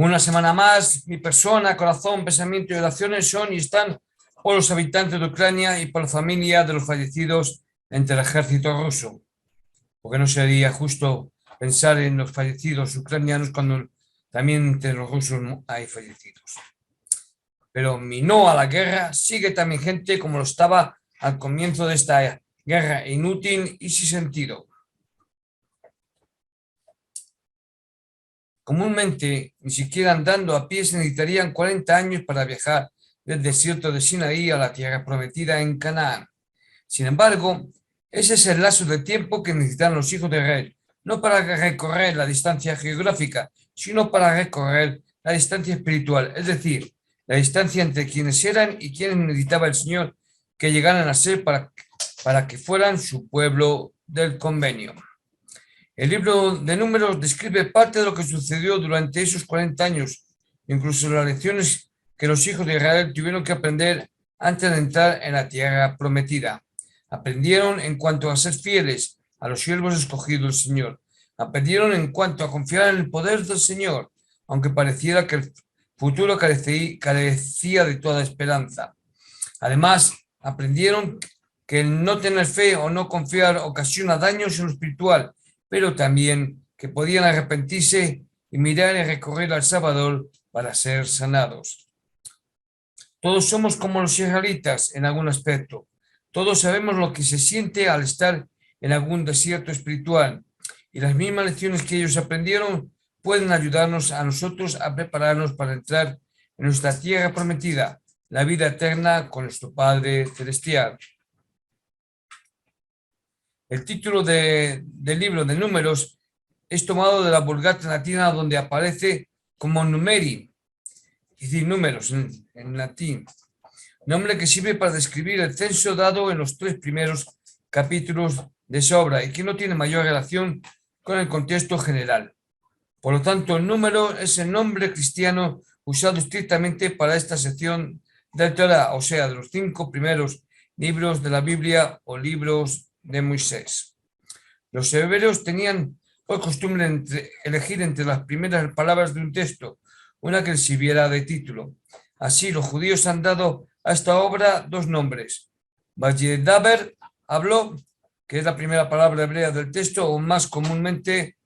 Una semana más, mi persona, corazón, pensamiento y oraciones son y están por los habitantes de Ucrania y por la familia de los fallecidos entre el ejército ruso. Porque no sería justo pensar en los fallecidos ucranianos cuando también entre los rusos hay fallecidos. Pero mi no a la guerra sigue también gente como lo estaba al comienzo de esta guerra inútil y sin sentido. Comúnmente, ni siquiera andando a pie se necesitarían 40 años para viajar del desierto de Sinaí a la tierra prometida en Canaán. Sin embargo, ese es el lapso de tiempo que necesitan los hijos de Israel, no para recorrer la distancia geográfica, sino para recorrer la distancia espiritual, es decir, la distancia entre quienes eran y quienes necesitaba el Señor que llegaran a ser para que fueran su pueblo del convenio. El libro de Números describe parte de lo que sucedió durante esos 40 años, incluso las lecciones que los hijos de Israel tuvieron que aprender antes de entrar en la tierra prometida. Aprendieron en cuanto a ser fieles a los siervos escogidos del Señor. Aprendieron en cuanto a confiar en el poder del Señor, aunque pareciera que el futuro carecía de toda esperanza. Además, aprendieron que el no tener fe o no confiar ocasiona daños en lo espiritual, pero también que podían arrepentirse y mirar y recorrer al Salvador para ser sanados. Todos somos como los israelitas en algún aspecto. Todos sabemos lo que se siente al estar en algún desierto espiritual, y las mismas lecciones que ellos aprendieron pueden ayudarnos a nosotros a prepararnos para entrar en nuestra tierra prometida, la vida eterna con nuestro Padre Celestial. El título del libro de Números es tomado de la Vulgata latina, donde aparece como numeri, es decir, números en latín, nombre que sirve para describir el censo dado en los 3 primeros capítulos de esa obra y que no tiene mayor relación con el contexto general. Por lo tanto, el número es el nombre cristiano usado estrictamente para esta sección del Torá, o sea, de los 5 primeros libros de la Biblia o libros de Moisés. Los hebreos tenían por costumbre elegir entre las primeras palabras de un texto una que les sirviera de título. Así, los judíos han dado a esta obra 2 nombres. Vayedaber, habló, que es la primera palabra hebrea del texto, o más comúnmente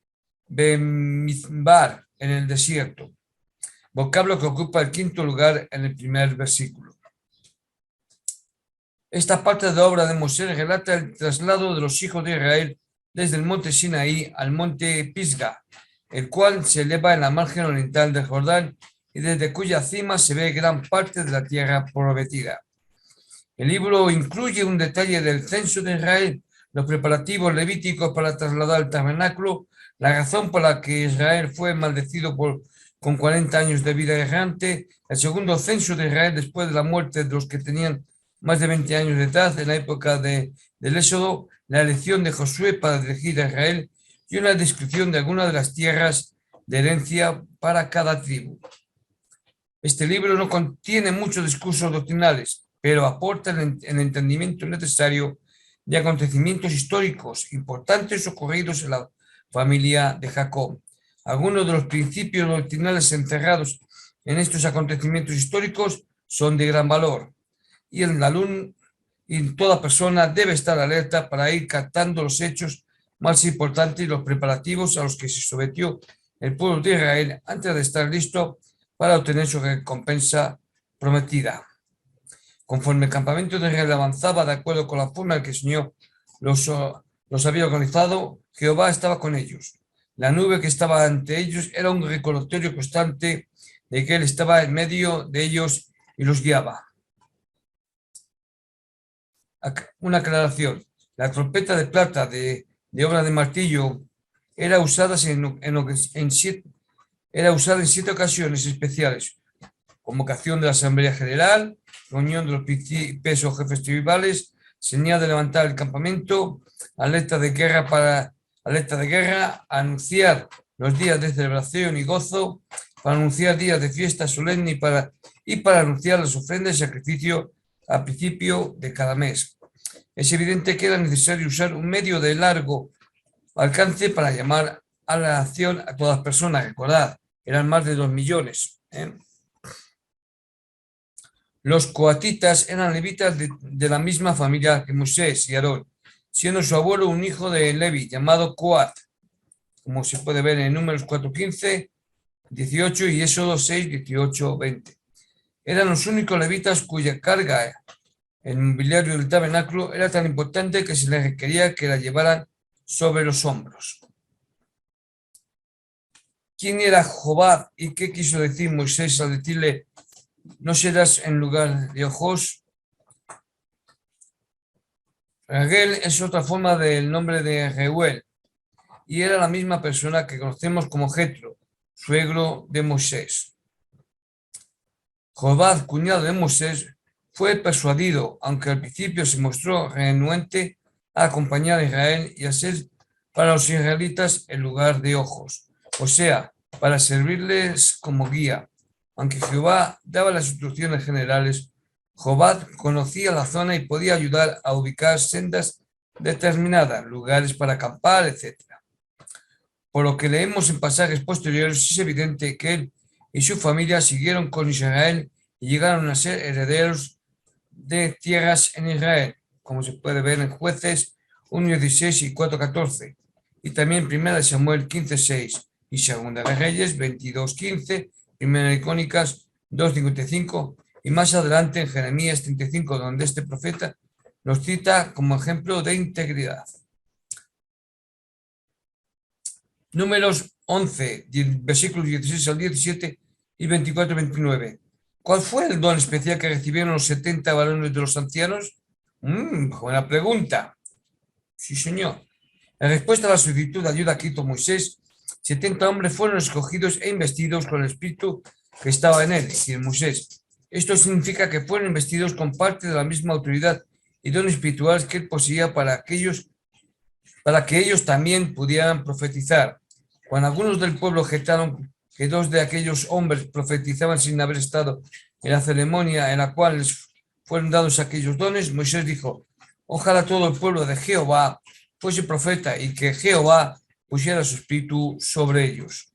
Bemidbar, en el desierto, vocablo que ocupa el 5º lugar en el primer versículo. Esta parte de la obra de Moisés relata el traslado de los hijos de Israel desde el monte Sinaí al monte Pisga, el cual se eleva en la margen oriental del Jordán y desde cuya cima se ve gran parte de la tierra prometida. El libro incluye un detalle del censo de Israel, los preparativos levíticos para trasladar el tabernáculo, la razón por la que Israel fue maldecido con 40 años de vida errante, el segundo censo de Israel después de la muerte de los que tenían más de 20 años de edad en la época del Éxodo, la elección de Josué para dirigir a Israel y una descripción de algunas de las tierras de herencia para cada tribu. Este libro no contiene muchos discursos doctrinales, pero aporta el entendimiento necesario de acontecimientos históricos importantes ocurridos en la familia de Jacob. Algunos de los principios doctrinales encerrados en estos acontecimientos históricos son de gran valor, y el alumno y toda persona debe estar alerta para ir captando los hechos más importantes y los preparativos a los que se sometió el pueblo de Israel antes de estar listo para obtener su recompensa prometida. Conforme el campamento de Israel avanzaba de acuerdo con la forma en que el Señor los había organizado, Jehová estaba con ellos. La nube que estaba ante ellos era un recordatorio constante de que Él estaba en medio de ellos y los guiaba. Una aclaración: la trompeta de plata de obra de martillo era usada en 7 ocasiones especiales: convocación de la Asamblea General, reunión de los príncipes o jefes tribales, señal de levantar el campamento, alerta de guerra, anunciar los días de celebración y gozo, para anunciar días de fiesta solemne y para anunciar las ofrendas y sacrificio al principio de cada mes. Es evidente que era necesario usar un medio de largo alcance para llamar a la acción a todas personas. Recordad eran más de 2 millones. Los coatitas eran levitas de la misma familia que Moisés y Aarón, siendo su abuelo un hijo de Levi llamado Coat, como se puede ver en Números 4:15, 18 y Éxodo 6, 18, 20. Eran los únicos levitas cuya carga en el mobiliario del tabernáculo era tan importante que se les requería que la llevaran sobre los hombros. ¿Quién era Jobab y qué quiso decir Moisés al decirle: no serás en lugar de ojos? Ragel es otra forma del nombre de Reuel y era la misma persona que conocemos como Jetro, suegro de Moisés. Jobab, cuñado de Moisés, fue persuadido, aunque al principio se mostró renuente, a acompañar a Israel y a ser para los israelitas en lugar de ojos, o sea, para servirles como guía. Aunque Jehová daba las instrucciones generales, Jobab conocía la zona y podía ayudar a ubicar sendas determinadas, lugares para acampar, etc. Por lo que leemos en pasajes posteriores, es evidente que él y su familia siguieron con Israel y llegaron a ser herederos de tierras en Israel, como se puede ver en Jueces 1:16 y 4:14, y también 1 Samuel 15:6 y 2 de Reyes 22:15, 1 de Crónicas 2:55 y más adelante en Jeremías 35, donde este profeta nos cita como ejemplo de integridad. Números 11, versículos 16 al 17 y 24-29. ¿Cuál fue el don especial que recibieron los 70 varones de los ancianos? Buena pregunta. Sí, señor. En respuesta a la solicitud de ayuda que hizo Moisés, 70 hombres fueron escogidos e investidos con el espíritu que estaba en él, es decir, Moisés. Esto significa que fueron investidos con parte de la misma autoridad y dones espirituales que él poseía para que ellos también pudieran profetizar. Cuando algunos del pueblo objetaron que 2 de aquellos hombres profetizaban sin haber estado en la ceremonia en la cual les fueron dados aquellos dones, Moisés dijo: ojalá todo el pueblo de Jehová fuese profeta y que Jehová pusiera su espíritu sobre ellos.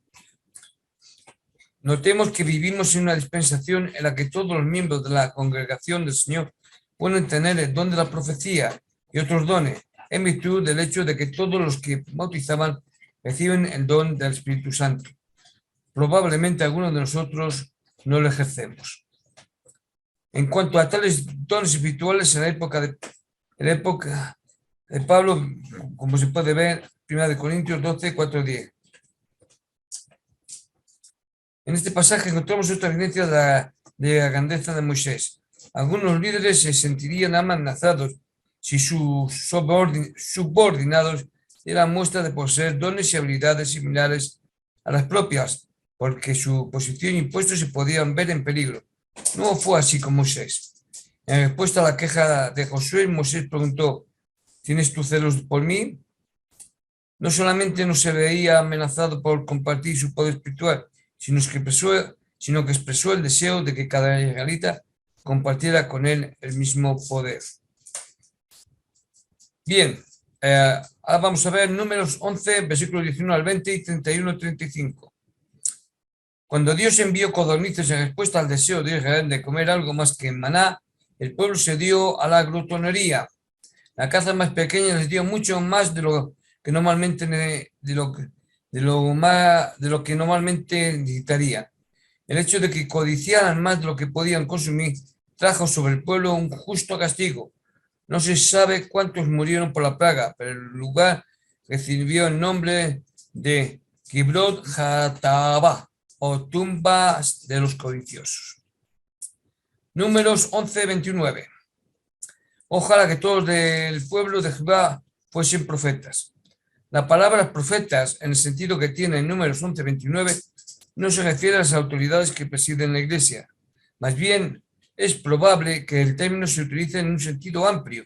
Notemos que vivimos en una dispensación en la que todos los miembros de la congregación del Señor pueden tener el don de la profecía y otros dones, en virtud del hecho de que todos los que bautizaban reciben el don del Espíritu Santo. Probablemente algunos de nosotros no lo ejercemos. En cuanto a tales dones espirituales, en la época de Pablo, como se puede ver, 1 Corintios 12, 4-10. En este pasaje encontramos otra evidencia de la grandeza de Moisés. Algunos líderes se sentirían amenazados si sus subordinados dieran muestra de poseer dones y habilidades similares a las propias, porque su posición y puesto se podían ver en peligro. No fue así con Moisés. En respuesta a la queja de Josué, Moisés preguntó: ¿tienes tú celos por mí? No solamente no se veía amenazado por compartir su poder espiritual, sino que expresó el deseo de que cada israelita compartiera con él el mismo poder. Bien, ahora vamos a ver Números 11, versículos 19 al 20 y 31-35. Cuando Dios envió codornices en respuesta al deseo de Israel de comer algo más que maná, el pueblo se dio a la glotonería. La caza más pequeña les dio mucho más de lo que normalmente necesitaría. El hecho de que codiciaran más de lo que podían consumir trajo sobre el pueblo un justo castigo. No se sabe cuántos murieron por la plaga, pero el lugar recibió el nombre de Kibrot Hatabá, o tumbas de los codiciosos. Números 11:29. Ojalá que todos del pueblo de Jehová fuesen profetas. La palabra profetas, en el sentido que tiene en Números 11:29, no se refiere a las autoridades que presiden la iglesia. Más bien, es probable que el término se utilice en un sentido amplio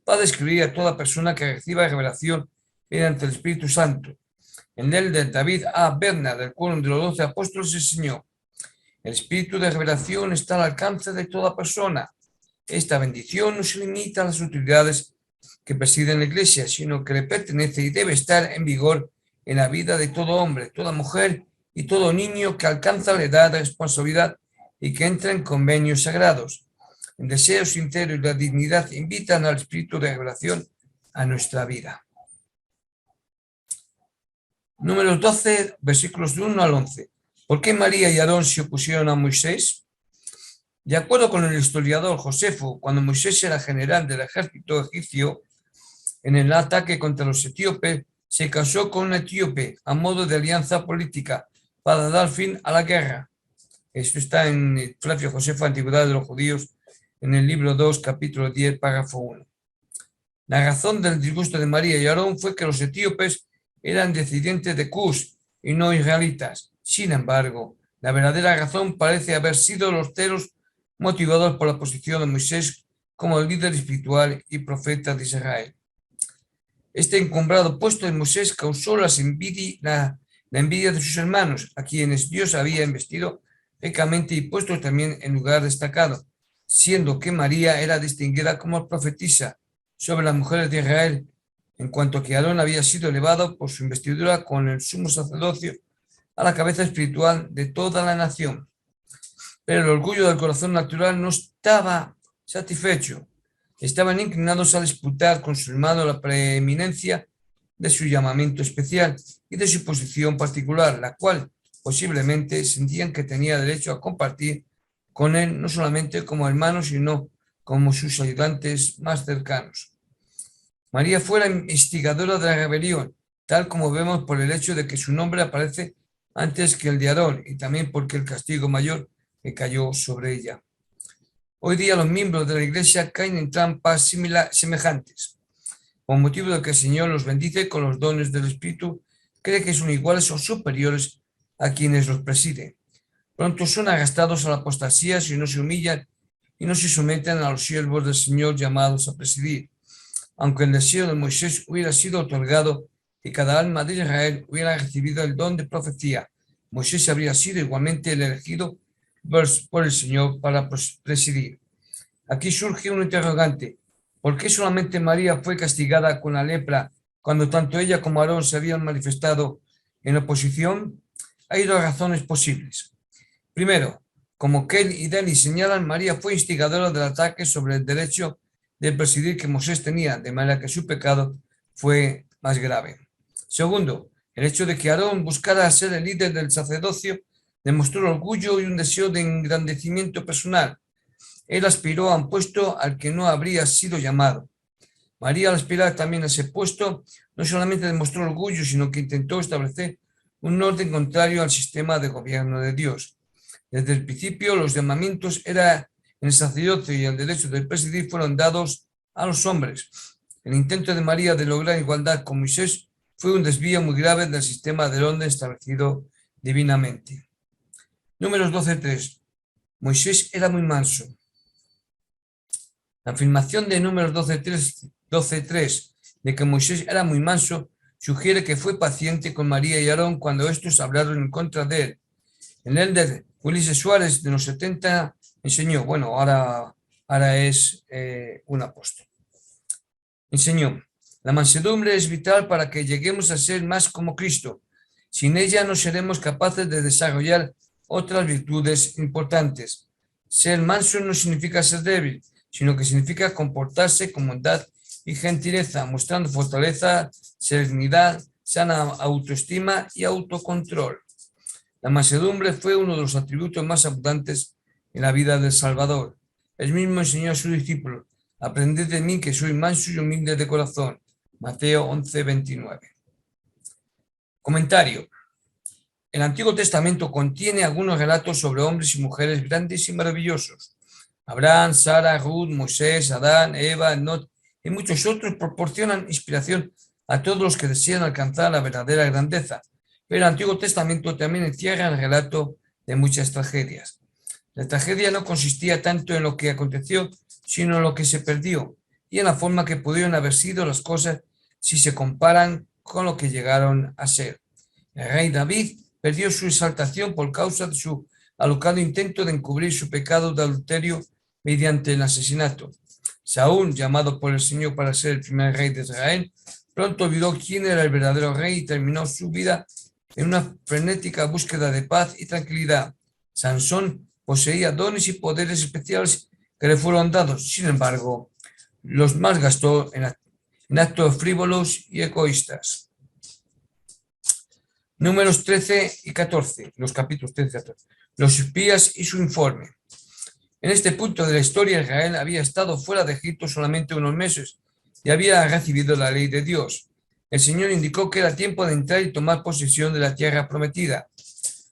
para describir a toda persona que reciba revelación mediante el Espíritu Santo. En el de David A. Berna, del cual de los 12 apóstoles, enseñó: el espíritu de revelación está al alcance de toda persona. Esta bendición no se limita a las autoridades que presiden la iglesia, sino que le pertenece y debe estar en vigor en la vida de todo hombre, toda mujer y todo niño que alcanza la edad de responsabilidad y que entra en convenios sagrados. El deseo sincero y la dignidad invitan al espíritu de revelación a nuestra vida. Números 12, versículos de 1 al 11. ¿Por qué María y Aarón se opusieron a Moisés? De acuerdo con el historiador Josefo, cuando Moisés era general del ejército egipcio, en el ataque contra los etíopes, se casó con un etíope a modo de alianza política para dar fin a la guerra. Esto está en Flavio Josefo, Antigüedad de los Judíos, en el libro 2, capítulo 10, párrafo 1. La razón del disgusto de María y Aarón fue que los etíopes eran descendientes de Cus y no israelitas. Sin embargo, la verdadera razón parece haber sido los celos motivados por la posición de Moisés como el líder espiritual y profeta de Israel. Este encumbrado puesto de Moisés causó la envidia de sus hermanos, a quienes Dios había investido ricamente y puesto también en lugar destacado, siendo que María era distinguida como profetisa sobre las mujeres de Israel, en cuanto que Aarón había sido elevado por su investidura con el sumo sacerdocio a la cabeza espiritual de toda la nación. Pero el orgullo del corazón natural no estaba satisfecho. Estaban inclinados a disputar con su hermano la preeminencia de su llamamiento especial y de su posición particular, la cual posiblemente sentían que tenía derecho a compartir con él no solamente como hermano, sino como sus ayudantes más cercanos. María fue la instigadora de la rebelión, tal como vemos por el hecho de que su nombre aparece antes que el de Aarón y también porque el castigo mayor que cayó sobre ella. Hoy día los miembros de la Iglesia caen en trampas semejantes. Con motivo de que el Señor los bendice con los dones del Espíritu, cree que son iguales o superiores a quienes los presiden. Pronto son arrastrados a la apostasía si no se humillan y no se someten a los siervos del Señor llamados a presidir. Aunque el deseo de Moisés hubiera sido otorgado y cada alma de Israel hubiera recibido el don de profecía, Moisés habría sido igualmente el elegido por el Señor para presidir. Aquí surge un interrogante. ¿Por qué solamente María fue castigada con la lepra cuando tanto ella como Aarón se habían manifestado en oposición? Hay dos razones posibles. Primero, como Kel y Dani señalan, María fue instigadora del ataque sobre el derecho de presidir que Moisés tenía, de manera que su pecado fue más grave. Segundo, el hecho de que Aarón buscara ser el líder del sacerdocio demostró orgullo y un deseo de engrandecimiento personal. Él aspiró a un puesto al que no habría sido llamado. María, al aspirar también a ese puesto, no solamente demostró orgullo, sino que intentó establecer un orden contrario al sistema de gobierno de Dios. Desde el principio, los llamamientos en el sacerdocio y el derecho de presidir fueron dados a los hombres. El intento de María de lograr igualdad con Moisés fue un desvío muy grave del sistema del orden establecido divinamente. Números 12.3. Moisés era muy manso. La afirmación de Números 12.3 de que Moisés era muy manso sugiere que fue paciente con María y Aarón cuando estos hablaron en contra de él. El elder Ulises Suárez, de los 70, enseñó, ahora es un apóstol. Enseñó, la mansedumbre es vital para que lleguemos a ser más como Cristo. Sin ella no seremos capaces de desarrollar otras virtudes importantes. Ser manso no significa ser débil, sino que significa comportarse con bondad y gentileza, mostrando fortaleza, serenidad, sana autoestima y autocontrol. La mansedumbre fue uno de los atributos más abundantes en la vida del Salvador. Él mismo enseñó a sus discípulos, aprended de mí que soy manso y humilde de corazón. Mateo 11:29. Comentario. El Antiguo Testamento contiene algunos relatos sobre hombres y mujeres grandes y maravillosos. Abraham, Sara, Ruth, Moisés, Adán, Eva, Not y muchos otros proporcionan inspiración a todos los que desean alcanzar la verdadera grandeza. Pero el Antiguo Testamento también encierra el relato de muchas tragedias. La tragedia no consistía tanto en lo que aconteció, sino en lo que se perdió y en la forma que pudieron haber sido las cosas si se comparan con lo que llegaron a ser. El rey David perdió su exaltación por causa de su alocado intento de encubrir su pecado de adulterio mediante el asesinato. Saúl, llamado por el Señor para ser el primer rey de Israel, pronto olvidó quién era el verdadero rey y terminó su vida en una frenética búsqueda de paz y tranquilidad. Sansón poseía dones y poderes especiales que le fueron dados, sin embargo, los malgastó en actos frívolos y egoístas. Números 13 y 14, los capítulos 13 y 14. Los espías y su informe. En este punto de la historia, Israel había estado fuera de Egipto solamente unos meses y había recibido la ley de Dios. El Señor indicó que era tiempo de entrar y tomar posesión de la tierra prometida.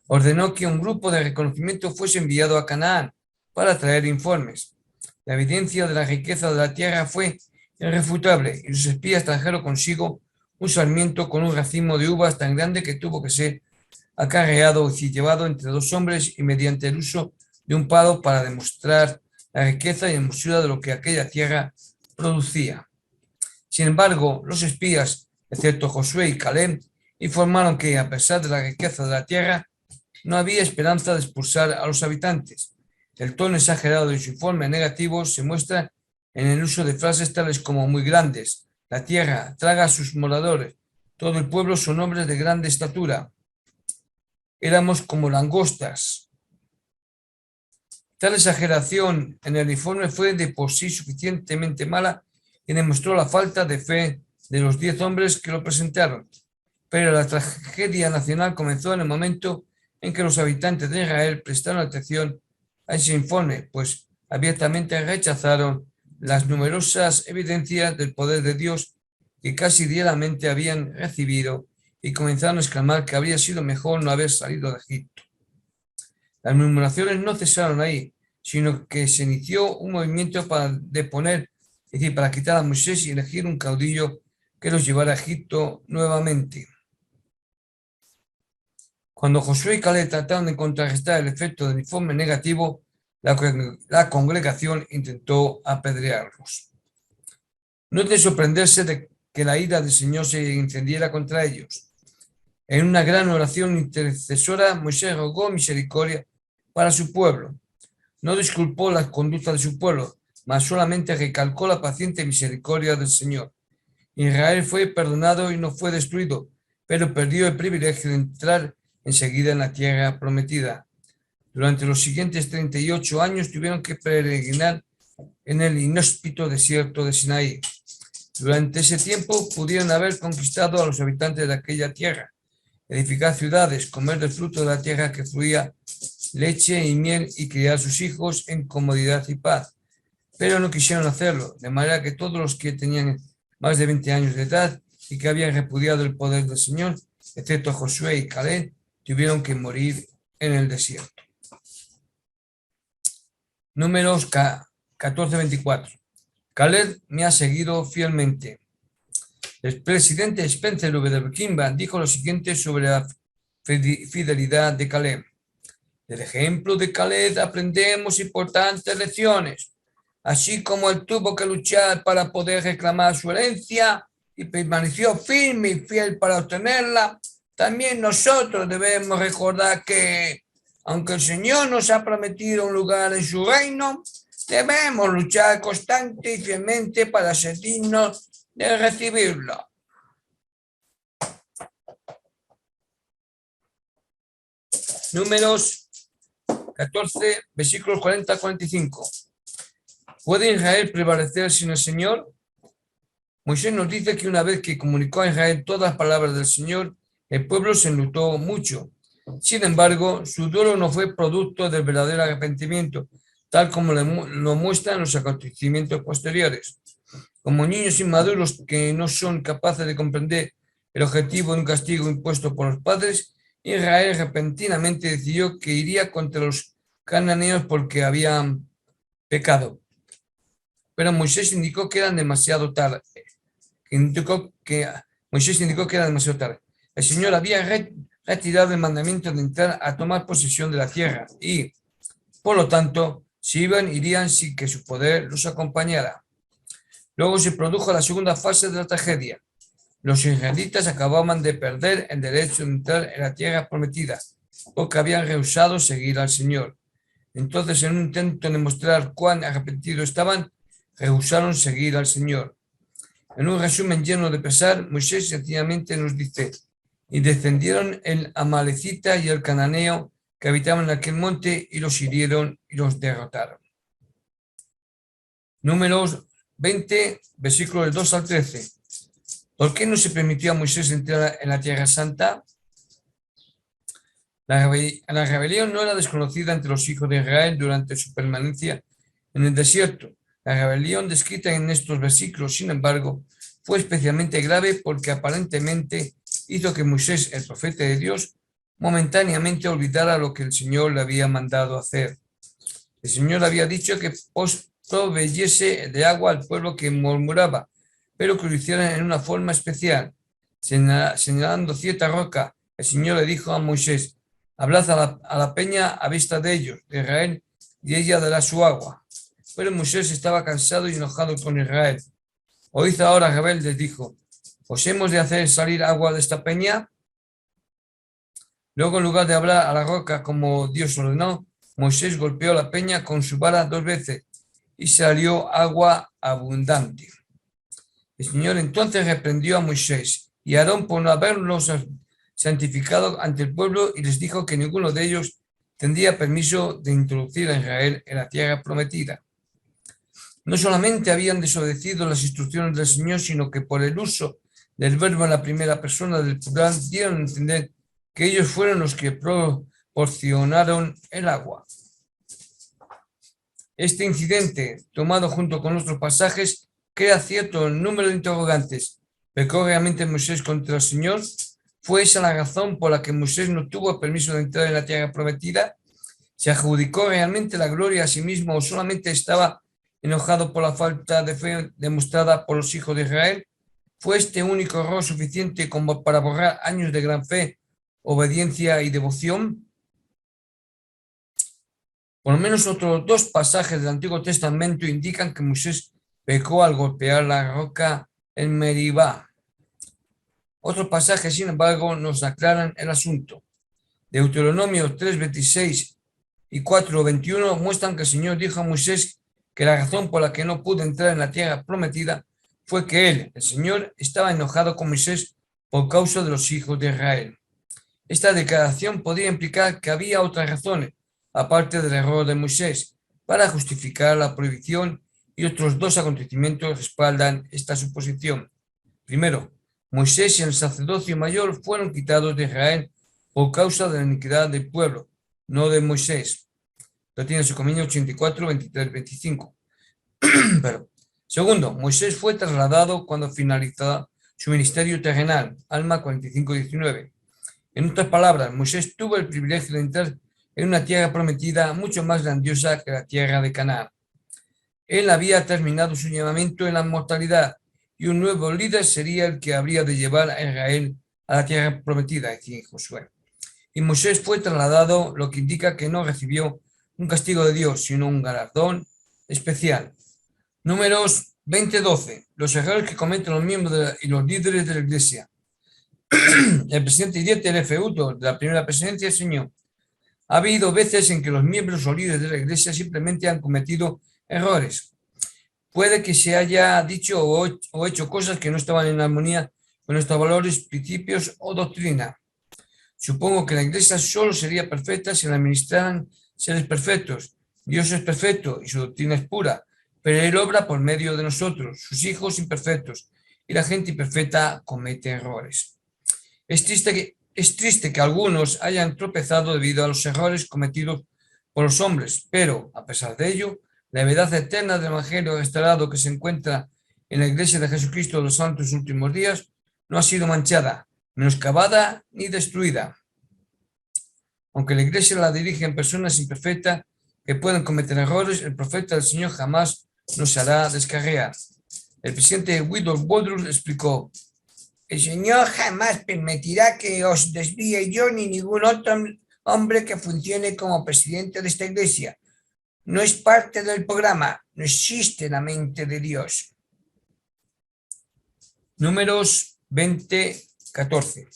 Ordenó que un grupo de reconocimiento fuese enviado a Canaán para traer informes. La evidencia de la riqueza de la tierra fue irrefutable y los espías trajeron consigo un sarmiento con un racimo de uvas tan grande que tuvo que ser acarreado y llevado entre dos hombres y mediante el uso de un palo para demostrar la riqueza y hermosura de lo que aquella tierra producía. Sin embargo, los espías, excepto Josué y Caleb, informaron que, a pesar de la riqueza de la tierra, no había esperanza de expulsar a los habitantes. El tono exagerado de su informe negativo se muestra en el uso de frases tales como muy grandes, la tierra traga a sus moradores, todo el pueblo son hombres de grande estatura, éramos como langostas. Tal exageración en el informe fue de por sí suficientemente mala y demostró la falta de fe de los 10 hombres que lo presentaron. Pero la tragedia nacional comenzó en el momento en que los habitantes de Israel prestaron atención a ese informe, pues abiertamente rechazaron las numerosas evidencias del poder de Dios que casi diariamente habían recibido y comenzaron a exclamar que habría sido mejor no haber salido de Egipto. Las murmuraciones no cesaron ahí, sino que se inició un movimiento para deponer, es decir, para quitar a Moisés y elegir un caudillo que los llevara a Egipto nuevamente. Cuando Josué y Caleb trataron de contrarrestar el efecto del informe negativo, la congregación intentó apedrearlos. No es de sorprenderse de que la ira del Señor se encendiera contra ellos. En una gran oración intercesora, Moisés rogó misericordia para su pueblo. No disculpó la conducta de su pueblo, mas solamente recalcó la paciente misericordia del Señor. Israel fue perdonado y no fue destruido, pero perdió el privilegio de entrar enseguida en la tierra prometida. Durante los siguientes 38 años tuvieron que peregrinar en el inhóspito desierto de Sinaí. Durante ese tiempo pudieron haber conquistado a los habitantes de aquella tierra, edificar ciudades, comer del fruto de la tierra que fluía leche y miel y criar a sus hijos en comodidad y paz. Pero no quisieron hacerlo, de manera que todos los que tenían más de 20 años de edad y que habían repudiado el poder del Señor, excepto Josué y Caleb, tuvieron que morir en el desierto. Números 14-24. Caleb me ha seguido fielmente. El presidente Spencer W. Kimball dijo lo siguiente sobre la fidelidad de Caleb. Del ejemplo de Caleb aprendemos importantes lecciones. Así como él tuvo que luchar para poder reclamar su herencia y permaneció firme y fiel para obtenerla, también nosotros debemos recordar que, aunque el Señor nos ha prometido un lugar en su reino, debemos luchar constante y fielmente para ser dignos de recibirlo. Números 14, versículos 40-45. ¿Puede Israel prevalecer sin el Señor? Moisés nos dice que una vez que comunicó a Israel todas las palabras del Señor, el pueblo se enlutó mucho. Sin embargo, su duelo no fue producto del verdadero arrepentimiento, tal como lo muestran los acontecimientos posteriores. Como niños inmaduros que no son capaces de comprender el objetivo de un castigo impuesto por los padres, Israel repentinamente decidió que iría contra los cananeos porque habían pecado. Pero Moisés indicó que eran demasiado tarde. Moisés indicó que era demasiado tarde. El Señor había retirado el mandamiento de entrar a tomar posesión de la tierra y, por lo tanto, si iban, irían sin que su poder los acompañara. Luego se produjo la segunda fase de la tragedia. Los israelitas acababan de perder el derecho de entrar en la tierra prometida porque habían rehusado seguir al Señor. Entonces, en un intento de mostrar cuán arrepentidos estaban, rehusaron seguir al Señor. En un resumen lleno de pesar, Moisés sencillamente nos dice: y descendieron el amalecita y el cananeo que habitaban en aquel monte y los hirieron y los derrotaron. Números 20, versículos 2 al 13. ¿Por qué no se permitió a Moisés entrar en la tierra santa? La rebelión no era desconocida entre los hijos de Israel durante su permanencia en el desierto. La rebelión descrita en estos versículos, sin embargo, fue especialmente grave porque aparentemente hizo que Moisés, el profeta de Dios, momentáneamente olvidara lo que el Señor le había mandado hacer. El Señor había dicho que proveyese de agua al pueblo que murmuraba, pero que lo hicieran en una forma especial. Señalando cierta roca, el Señor le dijo a Moisés: hablad a la peña a vista de ellos, de Israel, y ella dará su agua. Pero Moisés estaba cansado y enojado con Israel. Oíd ahora, rebeldes, dijo: ¿os hemos de hacer salir agua de esta peña? Luego, en lugar de hablar a la roca como Dios ordenó, Moisés golpeó la peña con su vara 2 veces y salió agua abundante. El Señor entonces reprendió a Moisés y a Aarón por no haberlos santificado ante el pueblo y les dijo que ninguno de ellos tendría permiso de introducir a Israel en la tierra prometida. No solamente habían desobedecido las instrucciones del Señor, sino que por el uso del verbo en la primera persona del plural dieron a entender que ellos fueron los que proporcionaron el agua. Este incidente, tomado junto con otros pasajes, crea cierto número de interrogantes. ¿Pecó realmente Moisés contra el Señor? ¿Fue esa la razón por la que Moisés no tuvo permiso de entrar en la tierra prometida? ¿Se adjudicó realmente la gloria a sí mismo o solamente estaba enojado por la falta de fe demostrada por los hijos de Israel? ¿Fue este único error suficiente como para borrar años de gran fe, obediencia y devoción? Por lo menos otros 2 pasajes del Antiguo Testamento indican que Moisés pecó al golpear la roca en Meribá. Otros pasajes, sin embargo, nos aclaran el asunto. Deuteronomio 3:26 y 4:21 muestran que el Señor dijo a Moisés que la razón por la que no pudo entrar en la tierra prometida fue que él, el Señor, estaba enojado con Moisés por causa de los hijos de Israel. Esta declaración podría implicar que había otras razones, aparte del error de Moisés, para justificar la prohibición, y otros 2 acontecimientos respaldan esta suposición. Primero, Moisés y el sacerdocio mayor fueron quitados de Israel por causa de la iniquidad del pueblo, no de Moisés. Lo tiene en su camino 84, 23, 25. Pero, segundo, Moisés fue trasladado cuando finalizó su ministerio terrenal, Alma 45, 19. En otras palabras, Moisés tuvo el privilegio de entrar en una tierra prometida mucho más grandiosa que la tierra de Canaán. Él había terminado su llamamiento en la mortalidad y un nuevo líder sería el que habría de llevar a Israel a la tierra prometida, decía Josué. Y Moisés fue trasladado, lo que indica que no recibió un castigo de Dios, sino un galardón especial. Números 20:12. Los errores que cometen los miembros y los líderes de la iglesia. El presidente Dieter F. Udo, de la primera presidencia, enseñó: ha habido veces en que los miembros o líderes de la iglesia simplemente han cometido errores. Puede que se haya dicho o hecho cosas que no estaban en armonía con nuestros valores, principios o doctrina. Supongo que la iglesia solo sería perfecta si la administraran seres perfectos. Dios es perfecto y su doctrina es pura, pero Él obra por medio de nosotros, sus hijos imperfectos, y la gente imperfecta comete errores. Es triste que algunos hayan tropezado debido a los errores cometidos por los hombres, pero, a pesar de ello, la verdad eterna del Evangelio restaurado que se encuentra en la Iglesia de Jesucristo de los Santos Últimos Días no ha sido manchada, menoscabada ni destruida. Aunque la Iglesia la dirigen personas imperfectas que pueden cometer errores, el profeta del Señor jamás nos hará descarriar. El presidente Widow Woodruff explicó: el Señor jamás permitirá que os desvíe yo ni ningún otro hombre que funcione como presidente de esta iglesia. No es parte del programa, no existe la mente de Dios. Números 20:14.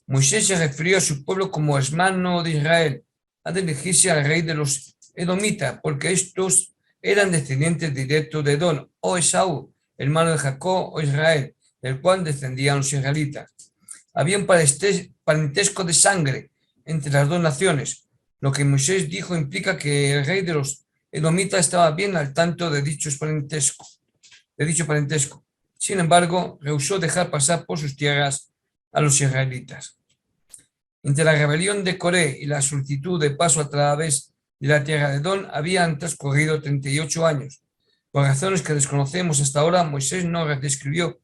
Moisés se refirió a su pueblo como hermano de Israel, a dirigirse al rey de los edomitas, porque estos eran descendientes directos de Edom, o Esaú, hermano de Jacob o Israel, del cual descendían los israelitas. Había un parentesco de sangre entre las dos naciones. Lo que Moisés dijo implica que el rey de los edomitas estaba bien al tanto de dicho parentesco. Sin embargo, rehusó dejar pasar por sus tierras a los israelitas. Entre la rebelión de Coré y la solicitud de paso a través de la tierra de Edom habían transcurrido 38 años. Por razones que desconocemos hasta ahora, Moisés no describió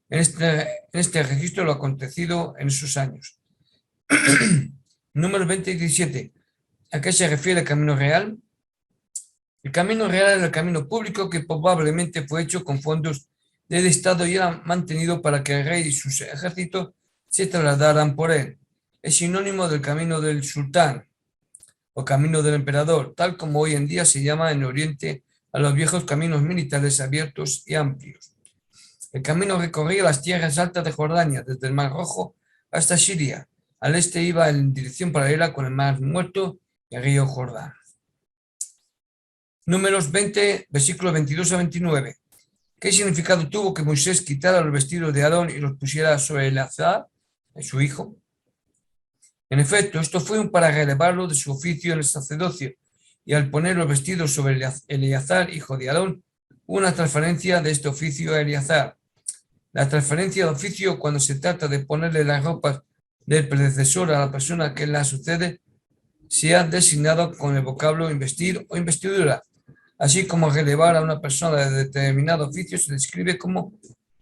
en este registro lo acontecido en esos años. Número 20 y 17. ¿A qué se refiere el camino real? El camino real era el camino público que probablemente fue hecho con fondos del Estado y era mantenido para que el rey y sus ejércitos se trasladaran por él. Es sinónimo del camino del sultán o camino del emperador, tal como hoy en día se llama en Oriente a los viejos caminos militares abiertos y amplios. El camino recorría las tierras altas de Jordania, desde el Mar Rojo hasta Siria. Al este iba en dirección paralela con el Mar Muerto y el río Jordán. Números 20, versículos 22 a 29. ¿Qué significado tuvo que Moisés quitara los vestidos de Aarón y los pusiera sobre Eleazar, su hijo? En efecto, esto fue para relevarlo de su oficio en el sacerdocio, y al poner los vestidos sobre Eleazar, hijo de Aarón, hubo una transferencia de este oficio a Eleazar. La transferencia de oficio, cuando se trata de ponerle las ropas del predecesor a la persona que la sucede, se ha designado con el vocablo investir o investidura. Así como relevar a una persona de determinado oficio se describe como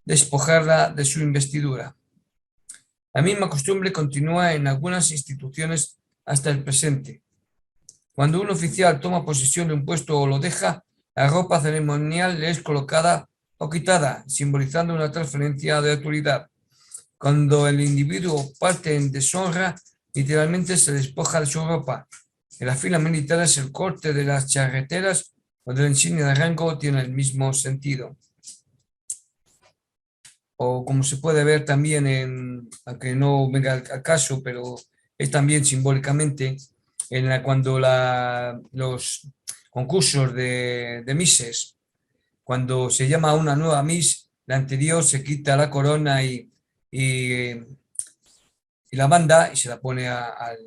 despojarla de su investidura. La misma costumbre continúa en algunas instituciones hasta el presente. Cuando un oficial toma posesión de un puesto o lo deja, la ropa ceremonial le es colocada o quitada, simbolizando una transferencia de autoridad. Cuando el individuo parte en deshonra, literalmente se despoja de su ropa. En las filas militares, el corte de las charreteras o de la insignia de rango tiene el mismo sentido. O como se puede ver también, aunque no venga al caso, pero es también simbólicamente, cuando los concursos de Misses, cuando se llama a una nueva Miss, la anterior se quita la corona y la banda y se la pone al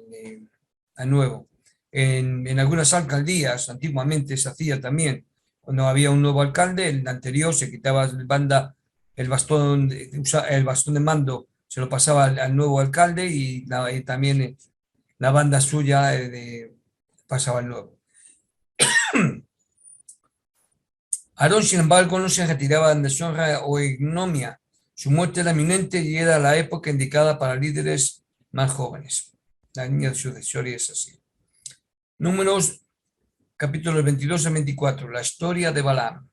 nuevo. En algunas alcaldías, antiguamente se hacía también, cuando había un nuevo alcalde, el anterior se quitaba el bastón de mando, se lo pasaba al nuevo alcalde y también la banda suya pasaba al nuevo. Aarón, sin embargo, no se retiraba en deshonra o ignominia. Su muerte era inminente y era la época indicada para líderes más jóvenes. La línea sucesoria es así. Números, capítulos 22 a 24. La historia de Balaam.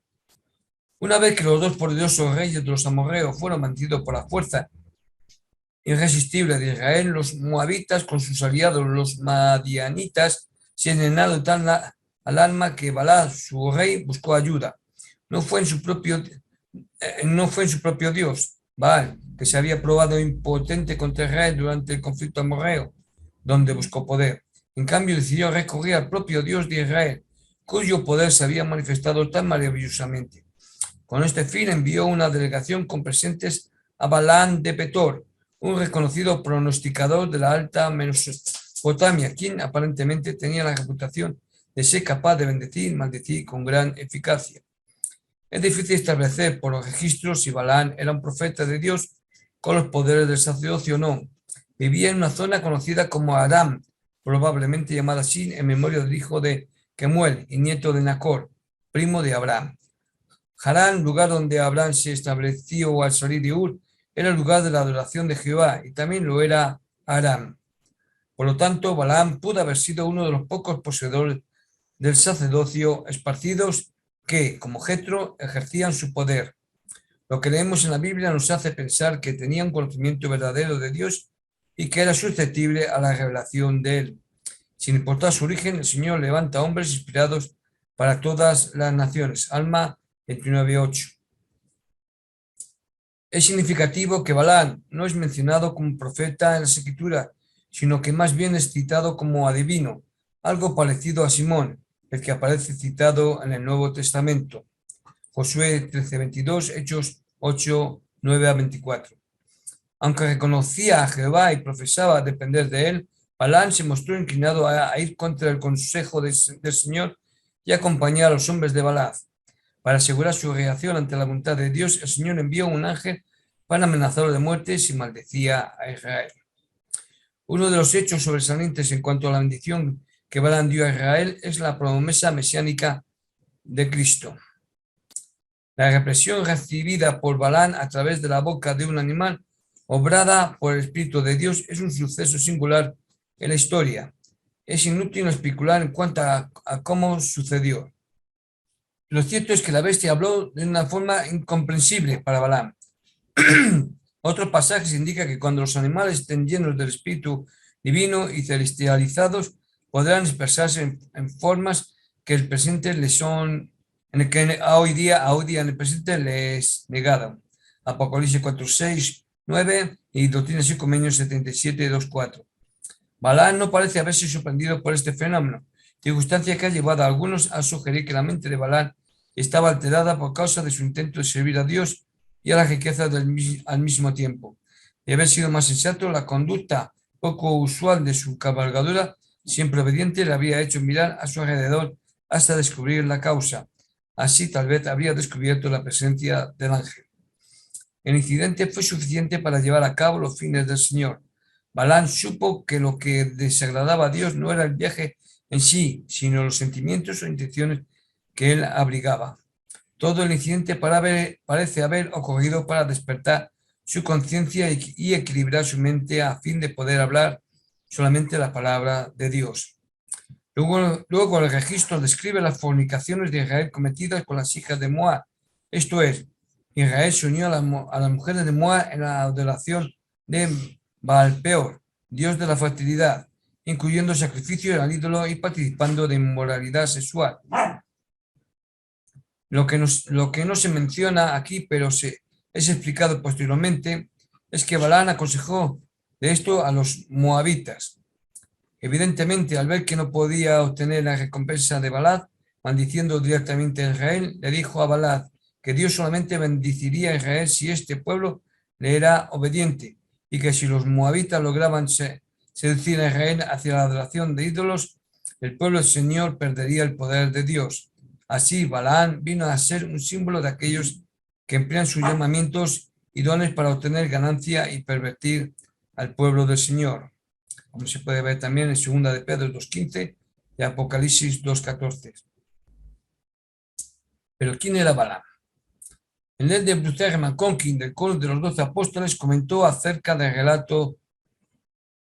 Una vez que los dos poderosos reyes de los amorreos fueron vencidos por la fuerza irresistible de Israel, los moabitas con sus aliados, los madianitas, se llenaron tan al alma que Balaam, su rey, buscó ayuda. No fue en su propio Dios, Baal, que se había probado impotente contra Israel durante el conflicto amorreo, donde buscó poder. En cambio, decidió recurrir al propio Dios de Israel, cuyo poder se había manifestado tan maravillosamente. Con este fin envió una delegación con presentes a Balaam de Petor, un reconocido pronosticador de la alta Mesopotamia, quien aparentemente tenía la reputación de ser capaz de bendecir y maldecir con gran eficacia. Es difícil establecer por los registros si Balaam era un profeta de Dios con los poderes del sacerdocio o no. Vivía en una zona conocida como Aram, probablemente llamada así en memoria del hijo de Kemuel y nieto de Nacor, primo de Abraham. Harán, lugar donde Abraham se estableció al salir de Ur, era el lugar de la adoración de Jehová y también lo era Aram. Por lo tanto, Balaam pudo haber sido uno de los pocos poseedores del sacerdocio esparcidos que, como Jetro, ejercían su poder. Lo que leemos en la Biblia nos hace pensar que tenía un conocimiento verdadero de Dios y que era susceptible a la revelación de él. Sin importar su origen, el Señor levanta hombres inspirados para todas las naciones. Alma 29:8. Es significativo que Balaam no es mencionado como profeta en la Escritura, sino que más bien es citado como adivino, algo parecido a Simón, el que aparece citado en el Nuevo Testamento. Josué 13:22, Hechos 8:9 a 24. Aunque reconocía a Jehová y profesaba depender de él, Balaam se mostró inclinado a ir contra el consejo del Señor y acompañar a los hombres de Balac. Para asegurar su reacción ante la voluntad de Dios, el Señor envió un ángel para amenazarlo de muerte si maldecía a Israel. Uno de los hechos sobresalientes en cuanto a la bendición que Balaam dio a Israel es la promesa mesiánica de Cristo. La represión recibida por Balaam a través de la boca de un animal, obrada por el Espíritu de Dios, es un suceso singular en la historia. Es inútil especular en cuanto a cómo sucedió. Lo cierto es que la bestia habló de una forma incomprensible para Balaam. Otros pasajes indican que cuando los animales estén llenos del Espíritu Divino y celestializados, podrán expresarse en formas que el presente les son, en el que hoy día en el presente les negaron. Apocalipsis 4:6, 9 y Doctrinas y Convenios 77, 2:4. Balaam no parece haberse sorprendido por este fenómeno, circunstancia que ha llevado a algunos a sugerir que la mente de Balaam estaba alterada por causa de su intento de servir a Dios y a la riqueza al mismo tiempo. De haber sido más sensato, la conducta poco usual de su cabalgadura, siempre obediente, le había hecho mirar a su alrededor hasta descubrir la causa. Así tal vez habría descubierto la presencia del ángel. El incidente fue suficiente para llevar a cabo los fines del Señor. Balaam supo que lo que desagradaba a Dios no era el viaje en sí, sino los sentimientos o intenciones que él abrigaba. Todo el incidente parece haber ocurrido para despertar su conciencia y equilibrar su mente a fin de poder hablar solamente la palabra de Dios. Luego el registro describe las fornicaciones de Israel cometidas con las hijas de Moab. Esto es, Israel se unió a las mujeres de Moab en la adoración de Baal-peor, dios de la fertilidad, incluyendo sacrificios al ídolo y participando de inmoralidad sexual. Lo que no se menciona aquí, pero es explicado posteriormente, es que Balaam aconsejó de esto a los moabitas. Evidentemente, al ver que no podía obtener la recompensa de Balac, maldiciendo directamente a Israel, le dijo a Balac que Dios solamente bendeciría a Israel si este pueblo le era obediente y que si los moabitas lograban seducir a Israel hacia la adoración de ídolos, el pueblo del Señor perdería el poder de Dios. Así, Balaam vino a ser un símbolo de aquellos que emplean sus llamamientos y dones para obtener ganancia y pervertir al pueblo del Señor, como se puede ver también en 2 de Pedro 2:15 y Apocalipsis 2:14. Pero ¿quién era Balaam? El de Bruce McConkie, del coro de los 12 apóstoles, comentó acerca del relato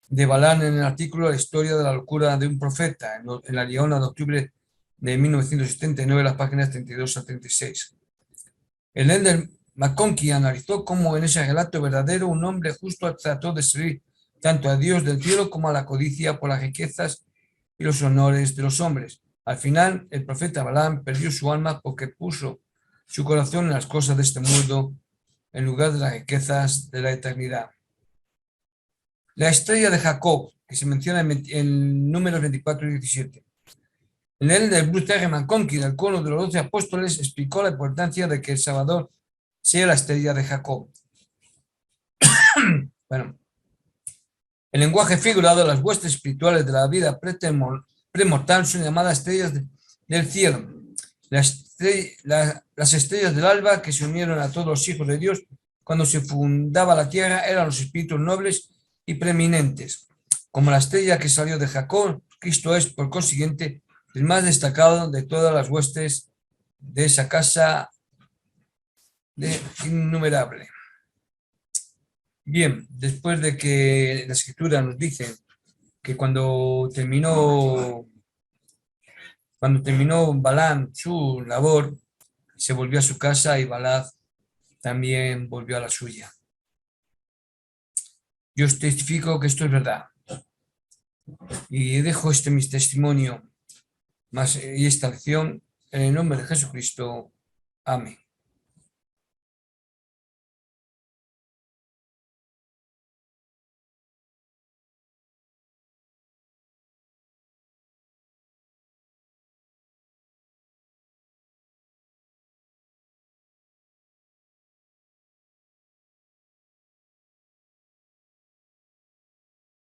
de Balaam en el artículo La historia de la locura de un profeta, en la Liona de octubre de 1979, las páginas 32 a 36. El Elder McConkie analizó cómo en ese relato verdadero un hombre justo trató de servir tanto a Dios del cielo como a la codicia por las riquezas y los honores de los hombres. Al final, el profeta Balaam perdió su alma porque puso su corazón en las cosas de este mundo en lugar de las riquezas de la eternidad. La estrella de Jacob, que se menciona en Números 24 y 17. En el de Bruce R. McConkie, del coro de los 12 apóstoles, explicó la importancia de que el Salvador sea la estrella de Jacob. Bueno, en lenguaje figurado, las huestes espirituales de la vida premortal son llamadas estrellas del cielo. Las estrellas del alba que se unieron a todos los hijos de Dios cuando se fundaba la tierra eran los espíritus nobles y preeminentes. Como la estrella que salió de Jacob, Cristo es, por consiguiente, el más destacado de todas las huestes de esa casa innumerable. Bien, después de que la Escritura nos dice que cuando terminó Balaam su labor, se volvió a su casa y Balac también volvió a la suya. Yo os testifico que esto es verdad. Y dejo mi testimonio y esta lección en el nombre de Jesucristo. Amén.